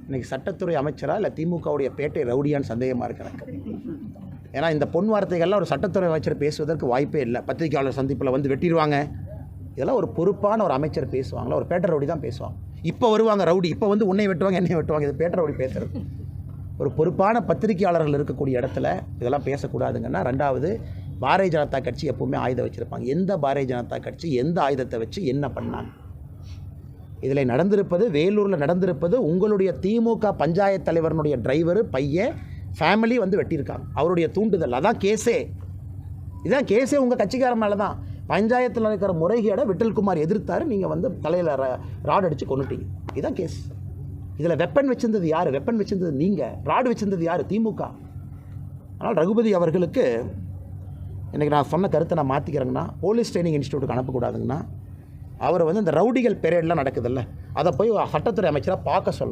இன்றைக்கி சட்டத்துறை அமைச்சராக இல்லை திமுகவுடைய பேட்டை ரவுடியான்னு சந்தேகமாக இருக்கிறாங்க. ஏன்னா இந்த பொன் வார்த்தைகள்லாம் ஒரு சட்டத்துறை அமைச்சர் பேசுவதற்கு வாய்ப்பே இல்லை. பத்திரிகையாளர் சந்திப்பில் வந்து வெட்டிடுவாங்க. இதெல்லாம் ஒரு பொறுப்பான ஒரு அமைச்சர் பேசுவாங்களா? ஒரு பேட்டை ரவுடி தான் பேசுவாங்க. இப்போ வருவாங்க ரவுடி, இப்போ வந்து உன்னை வெட்டுவாங்க என்னை வெட்டுவாங்க. இது பேட்டை ரவுடி பேசுகிறது. ஒரு பொறுப்பான பத்திரிகையாளர்கள் இருக்கக்கூடிய இடத்துல இதெல்லாம் பேசக்கூடாதுங்கன்னா. ரெண்டாவது, பாரதிய ஜனதா கட்சி எப்போவுமே ஆயுதம் வச்சுருப்பாங்க. எந்த பாரதிய ஜனதா கட்சி எந்த ஆயுதத்தை வச்சு என்ன பண்ணாங்க? இதில் நடந்திருப்பது, வேலூரில் நடந்திருப்பது, உங்களுடைய திமுக பஞ்சாயத்து தலைவரனுடைய டிரைவரு பையன் ஃபேமிலி வந்து வெட்டியிருக்காங்க. அவருடைய தூண்டுதல், அதான் கேஸே. இதுதான் கேஸே உங்கள் கட்சிக்காரன் மேலே தான். பஞ்சாயத்தில் இருக்கிற முறைகேடை விட்டல்குமார் எதிர்த்தார், நீங்கள் வந்து தலையில் ராட் அடித்து கொண்டுட்டீங்க. இதுதான் கேஸ். இதில் வெப்பன் வச்சிருந்தது யார்? வெப்பன் வச்சிருந்தது நீங்கள். ராடு வச்சிருந்தது யார்? திமுக. ஆனால் ரகுபதி அவர்களுக்கு இன்றைக்கி நான் சொன்ன கருத்தை நான் மாற்றிக்கிறேங்கன்னா, போலீஸ் ட்ரைனிங் இன்ஸ்டியூட்டுக்கு அனுப்பக்கூடாதுங்கன்னா, அவரை வந்து இந்த ரவுடிகள் பெரேட்லாம் நடக்குதில்ல, அதை போய் சட்டத்துறை அமைச்சராக பார்க்க சொல்லணும்.